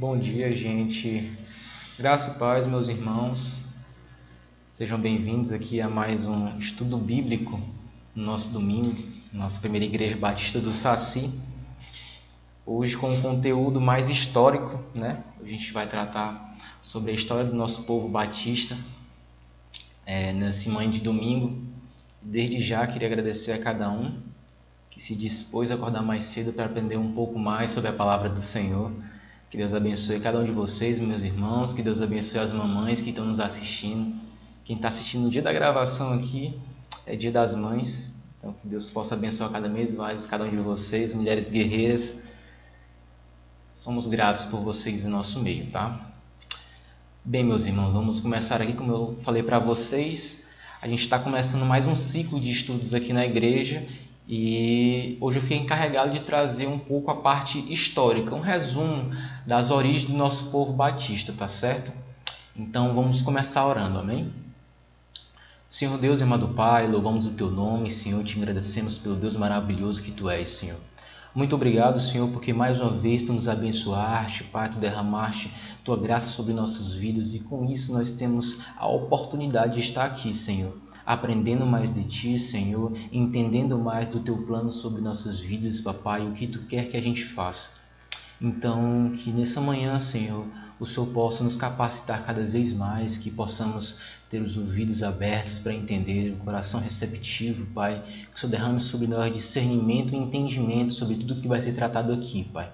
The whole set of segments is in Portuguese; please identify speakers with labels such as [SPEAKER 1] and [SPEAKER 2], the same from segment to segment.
[SPEAKER 1] Bom dia, gente. Graça e paz, meus irmãos. Sejam bem-vindos aqui a mais um estudo bíblico no nosso domingo, nossa primeira igreja batista do Saci. Hoje com um conteúdo mais histórico, né? A gente vai tratar sobre a história do nosso povo batista nesse manhã de domingo. Desde já queria agradecer a cada um que se dispôs a acordar mais cedo para aprender um pouco mais sobre a palavra do Senhor. Que Deus abençoe cada um de vocês, meus irmãos. Que Deus abençoe as mamães que estão nos assistindo. Quem está assistindo no dia da gravação aqui é Dia das Mães. Então, que Deus possa abençoar cada vez mais cada um de vocês, mulheres guerreiras. Somos gratos por vocês em nosso meio, tá? Bem, meus irmãos, vamos começar aqui, como eu falei para vocês. A gente está começando mais um ciclo de estudos aqui na igreja. E hoje eu fiquei encarregado de trazer um pouco a parte histórica, um resumo das origens do nosso povo batista, tá certo? Então vamos começar orando, amém? Senhor Deus, amado Pai, louvamos o Teu nome, Senhor, te agradecemos pelo Deus maravilhoso que Tu és, Senhor. Muito obrigado, Senhor, porque mais uma vez Tu nos abençoaste, Pai, Tu derramaste Tua graça sobre nossas vidas e com isso nós temos a oportunidade de estar aqui, Senhor, aprendendo mais de Ti, Senhor, entendendo mais do Teu plano sobre nossas vidas, Papai, o que Tu quer que a gente faça. Então, que nessa manhã, Senhor, o Senhor possa nos capacitar cada vez mais, que possamos ter os ouvidos abertos para entender, o coração receptivo, Pai. Que o Senhor derrame sobre nós discernimento e entendimento sobre tudo que vai ser tratado aqui, Pai.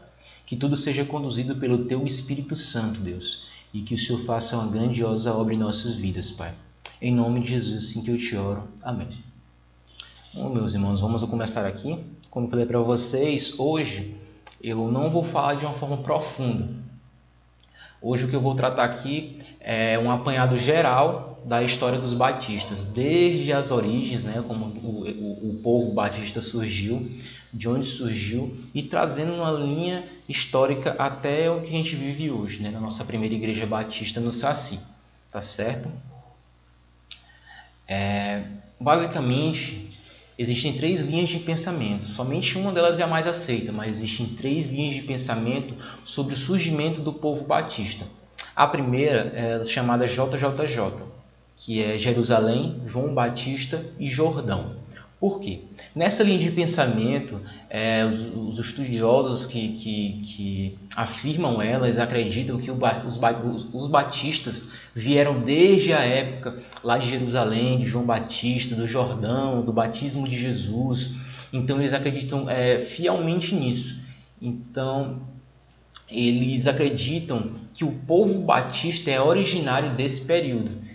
[SPEAKER 1] Que tudo seja conduzido pelo Teu Espírito Santo, Deus, e que o Senhor faça uma grandiosa obra em nossas vidas, Pai. Em nome de Jesus, assim que eu te oro. Amém. Bom, meus irmãos, vamos começar aqui. Como eu falei para vocês, hoje eu não vou falar de uma forma profunda. Hoje o que eu vou tratar aqui é um apanhado geral da história dos batistas, desde as origens, né, como o povo batista surgiu, de onde surgiu, e trazendo uma linha histórica até o que a gente vive hoje, né, na nossa primeira igreja batista no Saci, tá certo? Basicamente, existem 3 linhas de pensamento, somente uma delas é a mais aceita, mas existem 3 linhas de pensamento sobre o surgimento do povo batista. A primeira é chamada JJJ, que é Jerusalém, João Batista e Jordão. Por quê? Nessa linha de pensamento, os estudiosos que afirmam elas acreditam que os batistas vieram desde a época lá de Jerusalém, de João Batista, do Jordão, do batismo de Jesus. Então eles acreditam fielmente nisso. Então eles acreditam que o povo batista é originário desse período.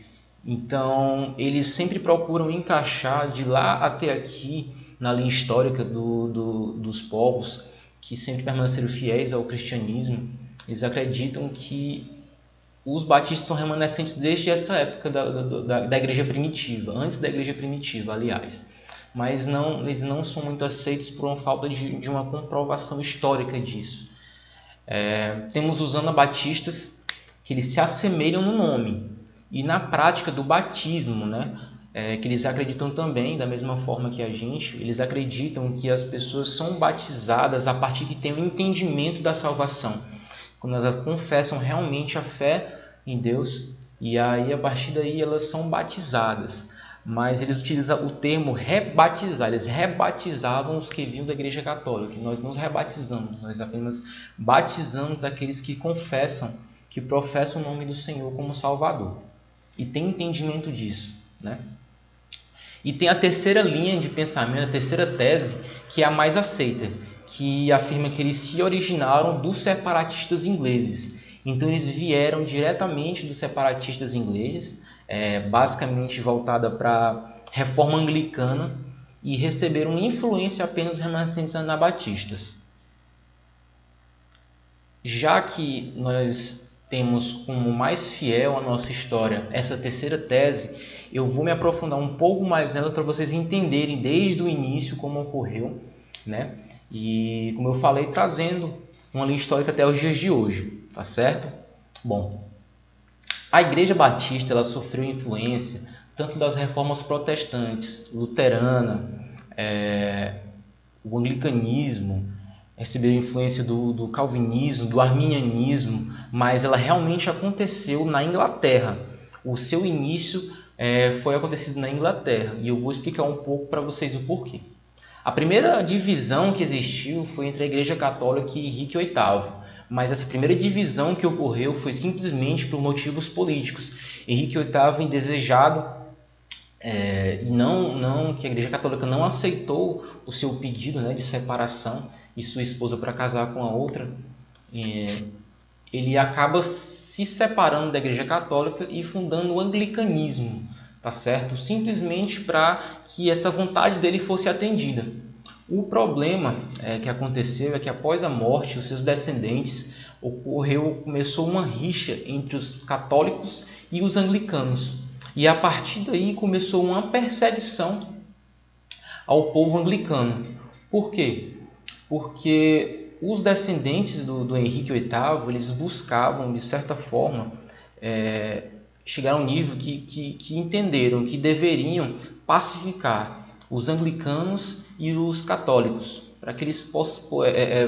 [SPEAKER 1] Então, eles sempre procuram encaixar de lá até aqui, na linha histórica dos povos que sempre permaneceram fiéis ao cristianismo. Eles acreditam que os batistas são remanescentes desde essa época da igreja primitiva, antes da igreja primitiva, aliás. Mas eles não são muito aceitos por uma falta de uma comprovação histórica disso. Temos os anabatistas, que eles se assemelham no nome e na prática do batismo, né? Que eles acreditam também, da mesma forma que a gente, eles acreditam que as pessoas são batizadas a partir que têm o entendimento da salvação, quando elas confessam realmente a fé em Deus, e aí a partir daí elas são batizadas. Mas eles utilizam o termo rebatizar, eles rebatizavam os que vinham da igreja católica. Nós não rebatizamos, nós apenas batizamos aqueles que confessam, que professam o nome do Senhor como Salvador e tem entendimento disso, né? E tem a terceira linha de pensamento, a terceira tese, que é a mais aceita, que afirma que eles se originaram dos separatistas ingleses. Então eles vieram diretamente dos separatistas ingleses, basicamente voltada para a reforma anglicana, e receberam influência apenas dos remanescentes anabatistas. Já que nós temos como mais fiel a nossa história essa terceira tese, eu vou me aprofundar um pouco mais nela para vocês entenderem desde o início como ocorreu, né? E como eu falei, trazendo uma linha histórica até os dias de hoje, tá certo? Bom, a Igreja Batista ela sofreu influência tanto das reformas protestantes, luterana, o anglicanismo, recebeu influência do calvinismo, do arminianismo, mas ela realmente aconteceu na Inglaterra. O seu início foi acontecido na Inglaterra, e eu vou explicar um pouco para vocês o porquê. A primeira divisão que existiu foi entre a Igreja Católica e Henrique VIII, mas essa primeira divisão que ocorreu foi simplesmente por motivos políticos. Henrique VIII indesejado, e não que a Igreja Católica não aceitou o seu pedido, né, de separação de sua esposa para casar com a outra, ele acaba se separando da Igreja Católica e fundando o anglicanismo, tá certo? Simplesmente para que essa vontade dele fosse atendida. O problema que aconteceu é que após a morte, os seus descendentes começou uma rixa entre os católicos e os anglicanos. E a partir daí começou uma perseguição ao povo anglicano. Por quê? Porque os descendentes do Henrique VIII, eles buscavam, de certa forma, chegar a um nível que entenderam que deveriam pacificar os anglicanos e os católicos, para que eles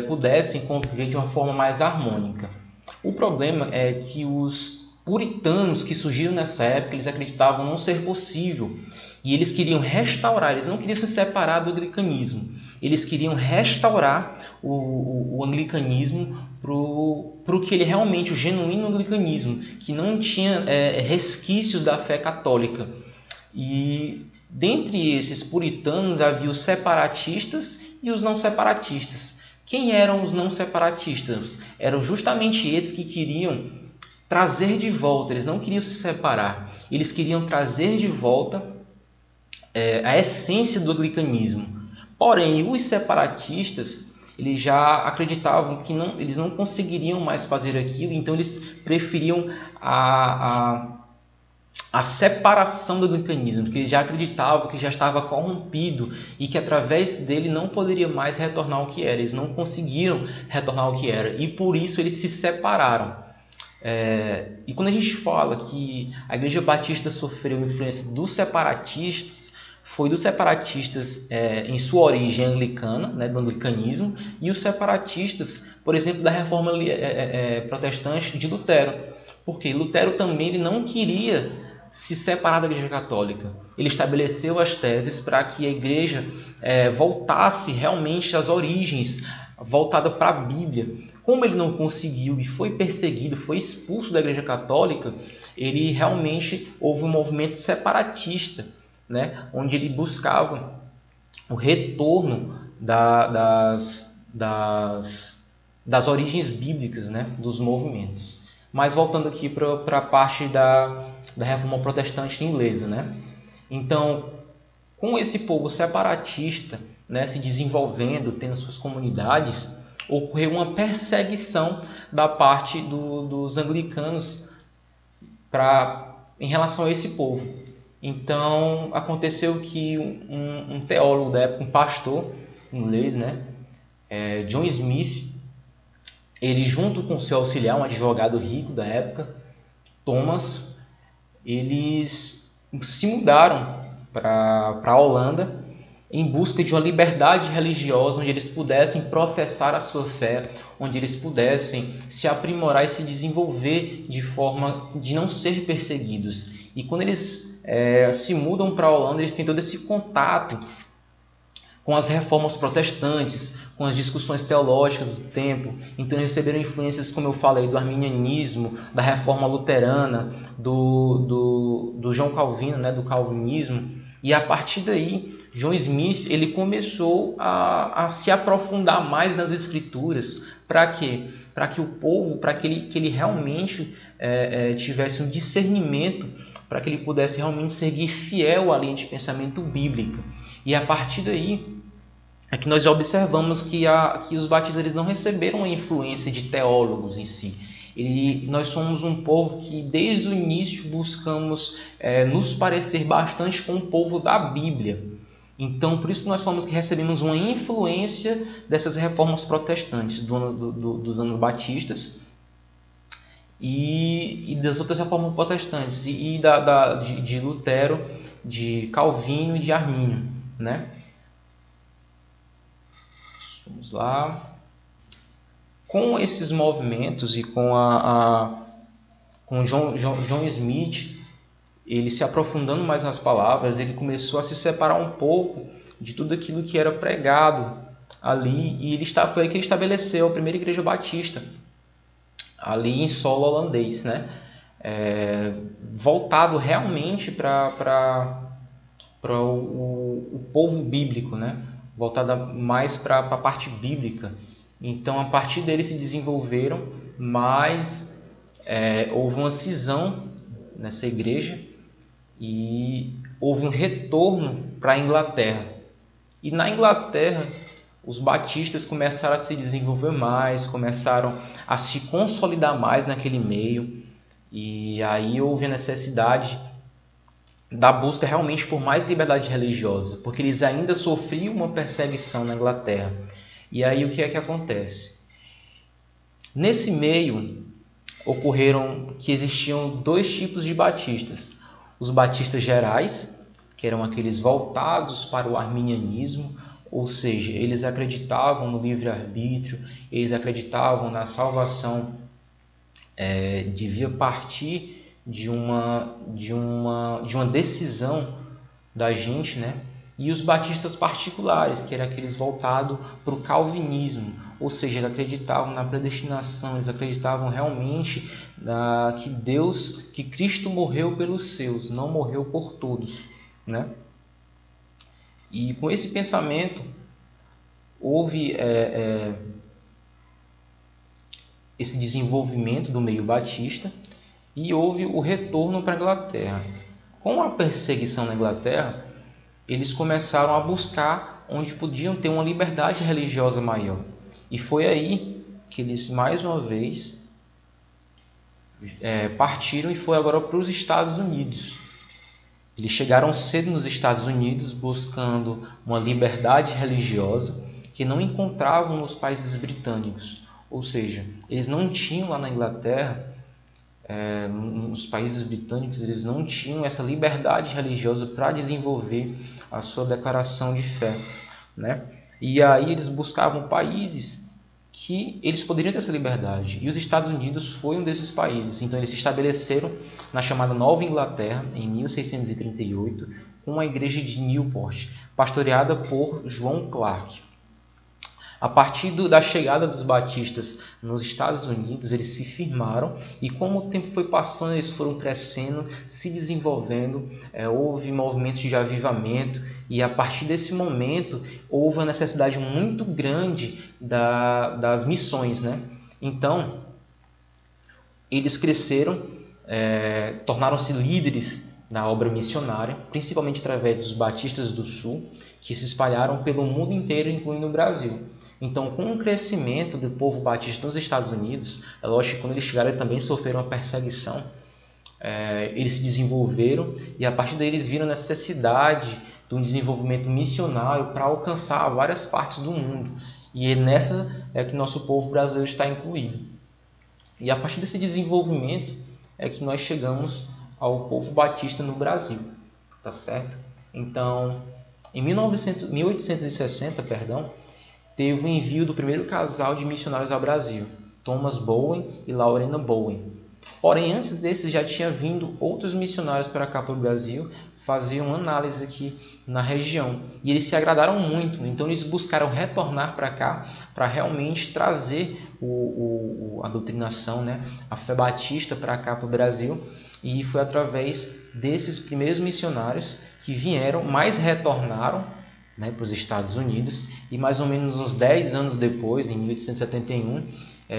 [SPEAKER 1] pudessem conviver de uma forma mais harmônica. O problema é que os puritanos que surgiram nessa época, eles acreditavam não ser possível, e eles queriam restaurar, eles não queriam se separar do anglicanismo, eles queriam restaurar o anglicanismo para o que ele realmente, o genuíno anglicanismo, que não tinha resquícios da fé católica. E dentre esses puritanos havia os separatistas e os não separatistas. Quem eram os não separatistas? Eram justamente esses que queriam trazer de volta, eles não queriam se separar, eles queriam trazer de volta a essência do anglicanismo. Porém, os separatistas, eles já acreditavam que eles não conseguiriam mais fazer aquilo, então eles preferiam a separação do anglicanismo, porque eles já acreditavam que já estava corrompido e que através dele não poderia mais retornar ao que era. Eles não conseguiram retornar ao que era e por isso eles se separaram. E quando a gente fala que a Igreja Batista sofreu influência dos separatistas, foi dos separatistas em sua origem anglicana, né, do anglicanismo, e os separatistas, por exemplo, da reforma protestante de Lutero. Porque Lutero também ele não queria se separar da Igreja Católica. Ele estabeleceu as teses para que a Igreja voltasse realmente às origens, voltada para a Bíblia. Como ele não conseguiu e foi perseguido, foi expulso da Igreja Católica, ele realmente houve um movimento separatista, né, onde ele buscava o retorno das origens bíblicas, né, dos movimentos. Mas voltando aqui para a parte da reforma protestante inglesa, né? Então, com esse povo separatista, né, se desenvolvendo, tendo suas comunidades, ocorreu uma perseguição da parte dos anglicanos em relação a esse povo. Então, aconteceu que um teólogo da época, um pastor inglês, né, John Smith, ele junto com seu auxiliar, um advogado rico da época, Thomas, eles se mudaram para a Holanda em busca de uma liberdade religiosa onde eles pudessem professar a sua fé, onde eles pudessem se aprimorar e se desenvolver de forma de não ser perseguidos. E quando eles se mudam para a Holanda, eles têm todo esse contato com as reformas protestantes, com as discussões teológicas do tempo. Então receberam influências, como eu falei, do arminianismo, da reforma luterana, do João Calvino, né, do calvinismo. E a partir daí, John Smith ele começou a se aprofundar mais nas escrituras. Para quê? Para que o povo, para que ele realmente tivesse um discernimento, para que ele pudesse realmente seguir fiel à linha de pensamento bíblica. E a partir daí é que nós já observamos que os batistas eles não receberam a influência de teólogos em si. Nós somos um povo que desde o início buscamos nos parecer bastante com o povo da Bíblia. Então, por isso nós falamos que recebemos uma influência dessas reformas protestantes, dos anabatistas e das outras reformas protestantes, e de Lutero, de Calvino e de Armínio, né? Vamos lá. Com esses movimentos e com John Smith, ele se aprofundando mais nas palavras, ele começou a se separar um pouco de tudo aquilo que era pregado ali, e foi aí que ele estabeleceu a primeira igreja batista, ali em solo holandês, né? Voltado realmente para o povo bíblico, né? Voltada mais para a parte bíblica. Então, a partir dele se desenvolveram, mas houve uma cisão nessa igreja e houve um retorno para a Inglaterra. E na Inglaterra, os batistas começaram a se desenvolver mais, começaram a se consolidar mais naquele meio, e aí houve a necessidade da busca realmente por mais liberdade religiosa, porque eles ainda sofriam uma perseguição na Inglaterra. E aí o que é que acontece? Nesse meio ocorreram que existiam dois tipos de batistas: os batistas gerais, que eram aqueles voltados para o arminianismo, ou seja, eles acreditavam no livre-arbítrio, eles acreditavam na salvação, devia partir de uma decisão da gente, né? E os batistas particulares, que eram aqueles voltados para o calvinismo, ou seja, eles acreditavam na predestinação, eles acreditavam realmente que Cristo morreu pelos seus, não morreu por todos, né? E com esse pensamento houve esse desenvolvimento do meio batista e houve o retorno para a Inglaterra. Com a perseguição na Inglaterra, eles começaram a buscar onde podiam ter uma liberdade religiosa maior. E foi aí que eles, mais uma vez, partiram e foi agora para os Estados Unidos. Eles chegaram cedo nos Estados Unidos buscando uma liberdade religiosa que não encontravam nos países britânicos. Ou seja, eles não tinham lá na Inglaterra, nos países britânicos, eles não tinham essa liberdade religiosa para desenvolver a sua declaração de fé, né? E aí eles buscavam países que eles poderiam ter essa liberdade. E os Estados Unidos foi um desses países. Então eles se estabeleceram na chamada Nova Inglaterra, em 1638, com a igreja de Newport, pastoreada por João Clark. A partir da chegada dos batistas nos Estados Unidos, eles se firmaram e, como o tempo foi passando, eles foram crescendo, se desenvolvendo, houve movimentos de avivamento e, a partir desse momento, houve uma necessidade muito grande das missões, né? Então, eles cresceram, tornaram-se líderes na obra missionária, principalmente através dos batistas do Sul, que se espalharam pelo mundo inteiro, incluindo o Brasil. Então, com o crescimento do povo batista nos Estados Unidos, é lógico que quando eles chegaram, eles também sofreram uma perseguição. Eles se desenvolveram e, a partir daí, eles viram a necessidade de um desenvolvimento missionário para alcançar várias partes do mundo. E é nessa que nosso povo brasileiro está incluído. E a partir desse desenvolvimento é que nós chegamos ao povo batista no Brasil, tá certo? Então, em 1860, teve o envio do primeiro casal de missionários ao Brasil, Thomas Bowen e Laurena Bowen. Porém, antes desses já tinha vindo outros missionários para cá para o Brasil, faziam análise aqui na região. E eles se agradaram muito, então eles buscaram retornar para cá para realmente trazer a doutrinação, né? A fé batista para cá para o Brasil. E foi através desses primeiros missionários que vieram, mas retornaram, né, para os Estados Unidos, e mais ou menos uns 10 anos depois, em 1871,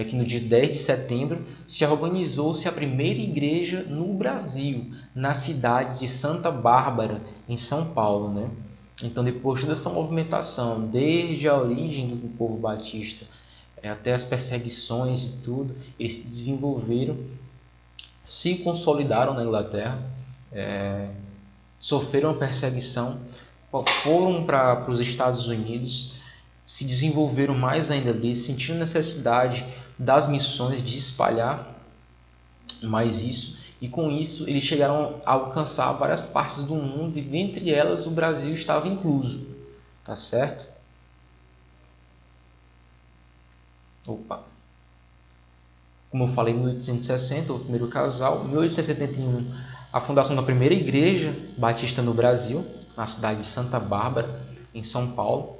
[SPEAKER 1] que no dia 10 de setembro, se organizou-se a primeira igreja no Brasil, na cidade de Santa Bárbara, em São Paulo, né? Então, depois de toda essa movimentação, desde a origem do povo batista até as perseguições e tudo, eles se desenvolveram, se consolidaram na Inglaterra, sofreram perseguição, foram para os Estados Unidos, se desenvolveram mais ainda ali, sentindo necessidade das missões de espalhar mais isso, e com isso eles chegaram a alcançar várias partes do mundo, e dentre elas o Brasil estava incluso, tá certo? Opa! como eu falei, em 1860, o primeiro casal. Em 1871, a fundação da primeira igreja batista no Brasil, na cidade de Santa Bárbara, em São Paulo.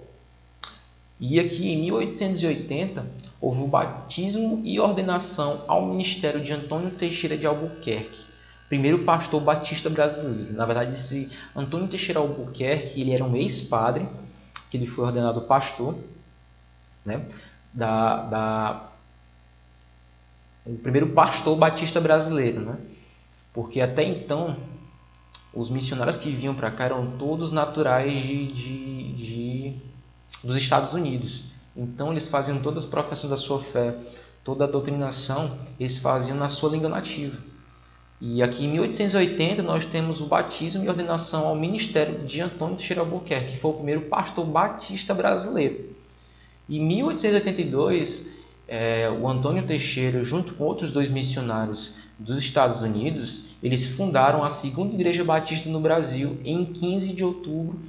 [SPEAKER 1] E aqui em 1880, houve o batismo e ordenação ao ministério de Antônio Teixeira de Albuquerque, primeiro pastor batista brasileiro. Na verdade, esse Antônio Teixeira Albuquerque, ele era um ex-padre, que ele foi ordenado pastor, né, o primeiro pastor batista brasileiro, né? Porque até então os missionários que vinham para cá eram todos naturais dos Estados Unidos. Então eles faziam todas as profissões da sua fé, toda a doutrinação, eles faziam na sua língua nativa. E aqui em 1880 nós temos o batismo e ordenação ao ministério de Antônio Teixeira Albuquerque, que foi o primeiro pastor batista brasileiro. Em 1882, o Antônio Teixeira, junto com outros 2 missionários dos Estados Unidos, eles fundaram a segunda igreja batista no Brasil em 15 de outubro,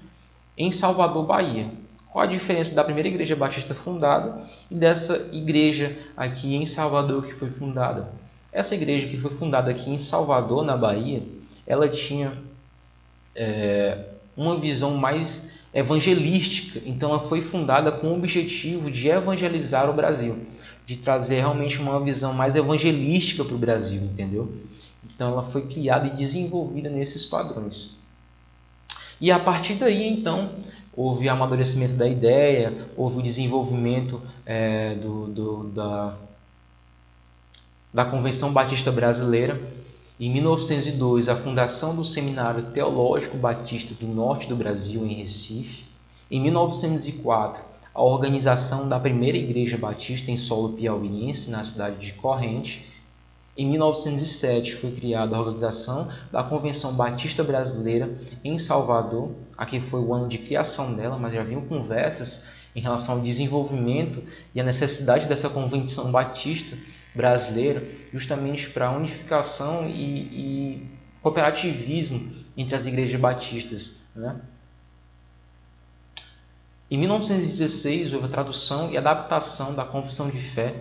[SPEAKER 1] em Salvador, Bahia. Qual a diferença da primeira igreja batista fundada e dessa igreja aqui em Salvador que foi fundada? Essa igreja que foi fundada aqui em Salvador, na Bahia, ela tinha uma visão mais evangelística. Então ela foi fundada com o objetivo de evangelizar o Brasil, de trazer realmente uma visão mais evangelística para o Brasil, entendeu? Então ela foi criada e desenvolvida nesses padrões. E a partir daí, então, houve amadurecimento da ideia, houve o desenvolvimento da Convenção Batista Brasileira. Em 1902, a fundação do Seminário Teológico Batista do Norte do Brasil, em Recife. Em 1904, a organização da primeira Igreja Batista em solo piauiense, na cidade de Corrente. Em 1907, foi criada a organização da Convenção Batista Brasileira em Salvador. Aqui foi o ano de criação dela, mas já haviam conversas em relação ao desenvolvimento e a necessidade dessa Convenção Batista Brasileira, justamente para a unificação e cooperativismo entre as igrejas batistas, né? Em 1916, houve a tradução e adaptação da Confissão de Fé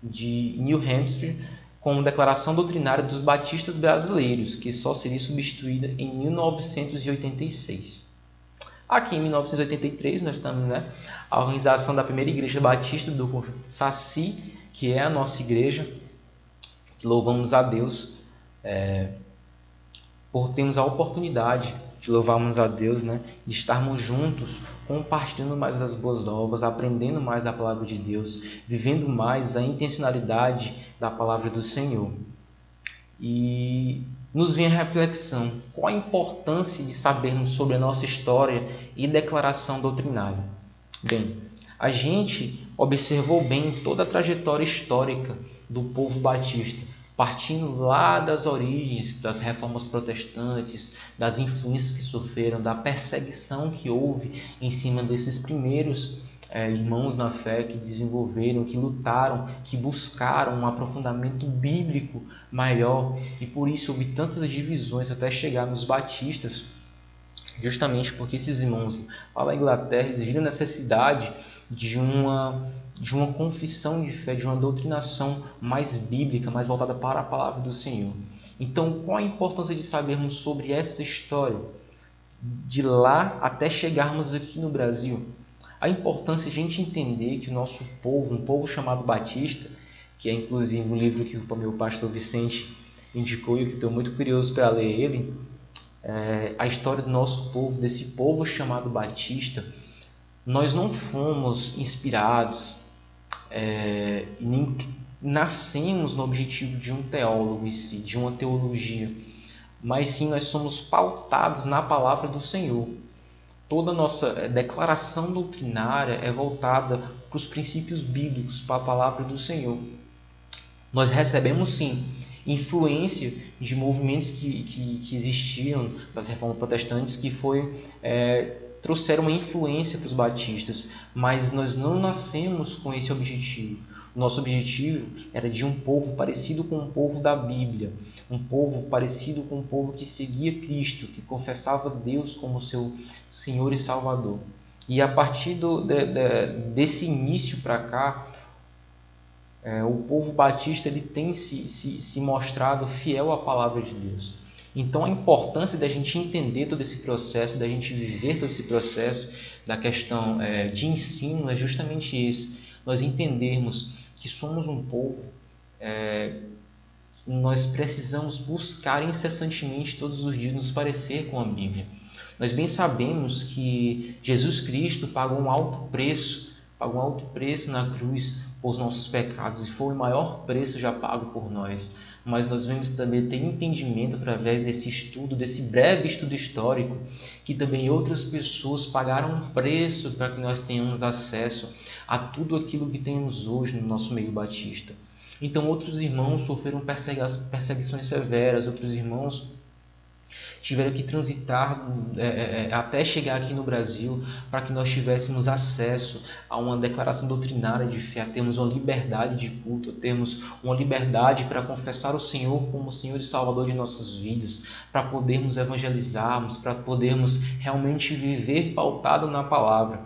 [SPEAKER 1] de New Hampshire como Declaração Doutrinária dos Batistas Brasileiros, que só seria substituída em 1986. Aqui em 1983, nós estamos, a organização da primeira Igreja Batista do Saci, que é a nossa igreja, que louvamos a Deus por termos a oportunidade de louvarmos a Deus, de estarmos juntos, compartilhando mais das boas novas, aprendendo mais da palavra de Deus, vivendo mais a intencionalidade da palavra do Senhor. E nos vem a reflexão: qual a importância de sabermos sobre a nossa história e declaração doutrinária? Bem, a gente observou bem toda a trajetória histórica do povo batista, partindo lá das origens das reformas protestantes, das influências que sofreram, da perseguição que houve em cima desses primeiros irmãos na fé que desenvolveram, que lutaram, que buscaram um aprofundamento bíblico maior, e por isso houve tantas divisões até chegar nos batistas, justamente porque esses irmãos lá na Inglaterra eles viram a necessidade de uma confissão de fé, de uma doutrinação mais bíblica, mais voltada para a palavra do Senhor. Então, qual a importância de sabermos sobre essa história, de lá até chegarmos aqui no Brasil? A importância de a gente entender que o nosso povo, um povo chamado Batista, que é inclusive um livro que o meu pastor Vicente indicou e eu estou muito curioso para ler ele, a história do nosso povo, desse povo chamado Batista. Nós não fomos inspirados, nem nascemos no objetivo de um teólogo em si, de uma teologia, mas sim nós somos pautados na palavra do Senhor. Toda a nossa declaração doutrinária é voltada para os princípios bíblicos, para a palavra do Senhor. Nós recebemos sim influência de movimentos que existiam das reformas protestantes, que trouxeram uma influência para os batistas, mas nós não nascemos com esse objetivo. O nosso objetivo era de um povo parecido com o povo da Bíblia, um povo parecido com o povo que seguia Cristo, que confessava Deus como seu Senhor e Salvador. E a partir desse início para cá, o povo batista ele tem se mostrado fiel à palavra de Deus. Então a importância da gente entender todo esse processo, da gente viver todo esse processo da questão de ensino é justamente esse. Nós entendermos que somos um povo, nós precisamos buscar incessantemente todos os dias nos parecer com a Bíblia. Nós bem sabemos que Jesus Cristo pagou um alto preço na cruz por nossos pecados e foi o maior preço já pago por nós. Mas nós vamos também ter entendimento através desse estudo, desse breve estudo histórico, que também outras pessoas pagaram um preço para que nós tenhamos acesso a tudo aquilo que temos hoje no nosso meio batista. Então outros irmãos sofreram perseguições severas, outros irmãos tiveram que transitar até chegar aqui no Brasil para que nós tivéssemos acesso a uma declaração doutrinária de fé, a termos uma liberdade de culto, a termos uma liberdade para confessar o Senhor como Senhor e Salvador de nossas vidas, para podermos evangelizarmos, para podermos realmente viver pautado na palavra.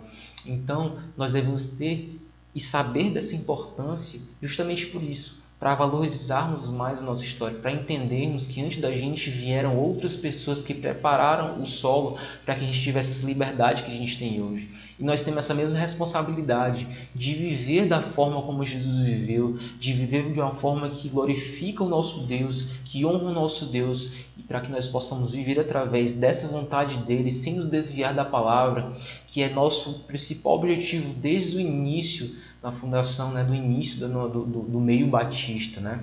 [SPEAKER 1] Então, nós devemos ter e saber dessa importância justamente por isso, para valorizarmos mais a nossa história, para entendermos que antes da gente vieram outras pessoas que prepararam o solo para que a gente tivesse essa liberdade que a gente tem hoje. E nós temos essa mesma responsabilidade de viver da forma como Jesus viveu, de viver de uma forma que glorifica o nosso Deus, que honra o nosso Deus, e para que nós possamos viver através dessa vontade dele, sem nos desviar da palavra, que é nosso principal objetivo desde o início da fundação, do início do meio batista.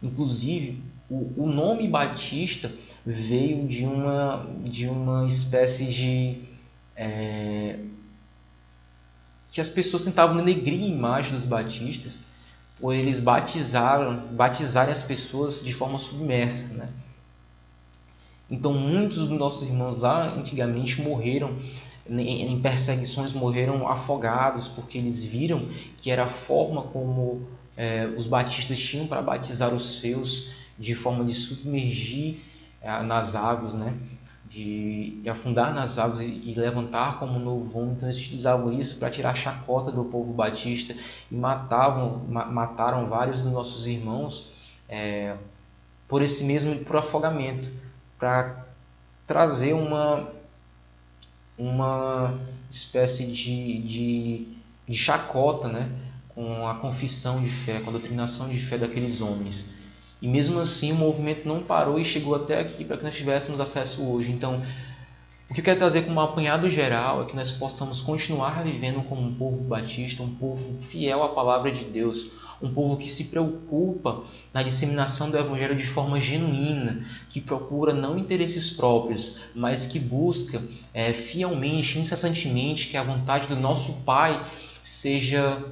[SPEAKER 1] Inclusive, o nome Batista veio de uma espécie de... que as pessoas tentavam denegrir a imagem dos batistas, por eles batizarem as pessoas de forma submersa. Então, muitos dos nossos irmãos lá, antigamente, morreram em perseguições, morreram afogados, porque eles viram que era a forma como os batistas tinham para batizar os seus, de forma de submergir nas águas, de afundar nas águas e levantar como um novo vômito. Então eles utilizavam isso para tirar a chacota do povo batista e mataram vários dos nossos irmãos por afogamento, para trazer uma espécie de chacota, com a confissão de fé, com a doutrinação de fé daqueles homens. E mesmo assim o movimento não parou e chegou até aqui para que nós tivéssemos acesso hoje. Então, o que eu quero trazer como um apanhado geral é que nós possamos continuar vivendo como um povo batista, um povo fiel à palavra de Deus, um povo que se preocupa na disseminação do Evangelho de forma genuína, que procura não interesses próprios, mas que busca fielmente, incessantemente, que a vontade do nosso Pai seja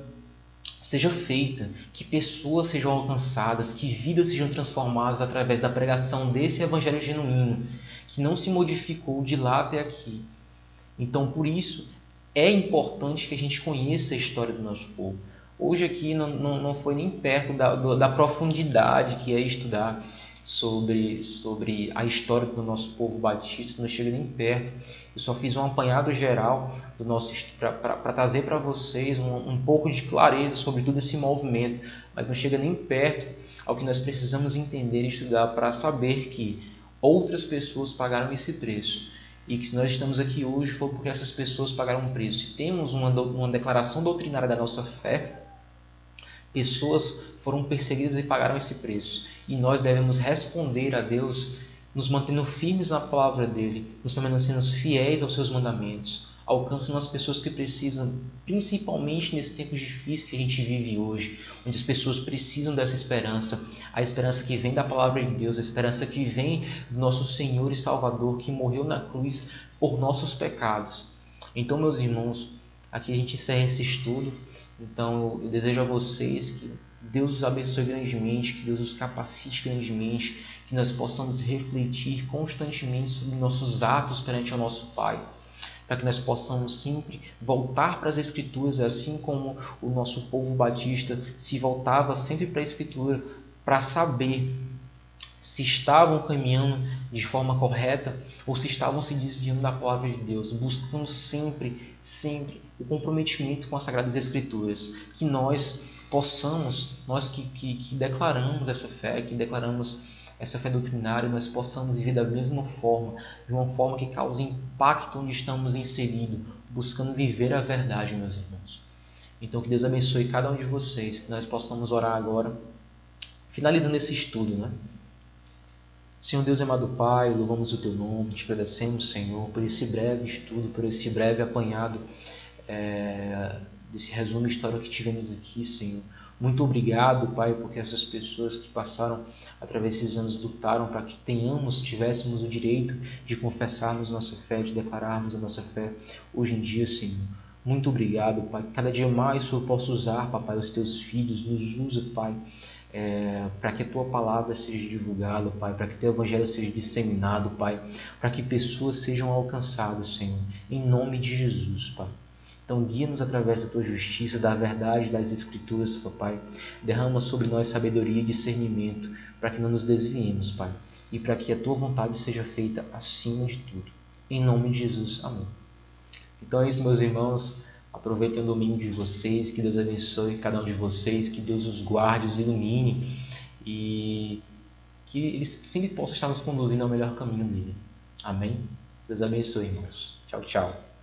[SPEAKER 1] feita, que pessoas sejam alcançadas, que vidas sejam transformadas através da pregação desse Evangelho genuíno, que não se modificou de lá até aqui. Então, por isso, é importante que a gente conheça a história do nosso povo. Hoje aqui não foi nem perto da profundidade que é estudar sobre a história do nosso povo batista, não chega nem perto. Eu só fiz um apanhado geral do nosso para trazer para vocês um pouco de clareza sobre todo esse movimento, mas não chega nem perto ao que nós precisamos entender e estudar para saber que outras pessoas pagaram esse preço. E que se nós estamos aqui hoje foi porque essas pessoas pagaram um preço. Se temos uma declaração doutrinária da nossa fé, pessoas foram perseguidas e pagaram esse preço. E nós devemos responder a Deus, nos mantendo firmes na palavra dele, nos permanecendo fiéis aos seus mandamentos, alcançando as pessoas que precisam, principalmente nesses tempos difíceis que a gente vive hoje, onde as pessoas precisam dessa esperança, a esperança que vem da palavra de Deus, a esperança que vem do nosso Senhor e Salvador, que morreu na cruz por nossos pecados. Então, meus irmãos, aqui a gente encerra esse estudo. Então, eu desejo a vocês que Deus os abençoe grandemente, que Deus os capacite grandemente, que nós possamos refletir constantemente sobre nossos atos perante o nosso Pai, para que nós possamos sempre voltar para as Escrituras, assim como o nosso povo batista se voltava sempre para a Escritura, para saber se estavam caminhando de forma correta ou se estavam se desviando da palavra de Deus, buscando sempre o comprometimento com as Sagradas Escrituras. Que nós possamos, nós que declaramos essa fé, que declaramos essa fé doutrinária, nós possamos viver da mesma forma, de uma forma que cause impacto onde estamos inseridos, buscando viver a verdade, meus irmãos. Então, que Deus abençoe cada um de vocês, que nós possamos orar agora, finalizando esse estudo, né? Senhor Deus amado Pai, louvamos o Teu nome, te agradecemos, Senhor, por esse breve estudo, por esse breve apanhado desse resumo histórico que tivemos aqui, Senhor. Muito obrigado, Pai, porque essas pessoas que passaram através desses anos lutaram para que tivéssemos o direito de confessarmos nossa fé, de declararmos a nossa fé hoje em dia, Senhor. Muito obrigado, Pai. Cada dia mais o Senhor possa usar, Papai, os Teus filhos. Nos usa, Pai, para que a Tua palavra seja divulgada, Pai, para que o Teu Evangelho seja disseminado, Pai, para que pessoas sejam alcançadas, Senhor, em nome de Jesus, Pai. Então, guia-nos através da Tua justiça, da verdade das Escrituras, Papai. Derrama sobre nós sabedoria e discernimento, para que não nos desviemos, Pai, e para que a Tua vontade seja feita acima de tudo. Em nome de Jesus. Amém. Então é isso, meus irmãos. Aproveitem o domingo de vocês. Que Deus abençoe cada um de vocês. Que Deus os guarde, os ilumine. E que eles sempre possam estar nos conduzindo ao melhor caminho dele. Amém? Deus abençoe, irmãos. Tchau, tchau.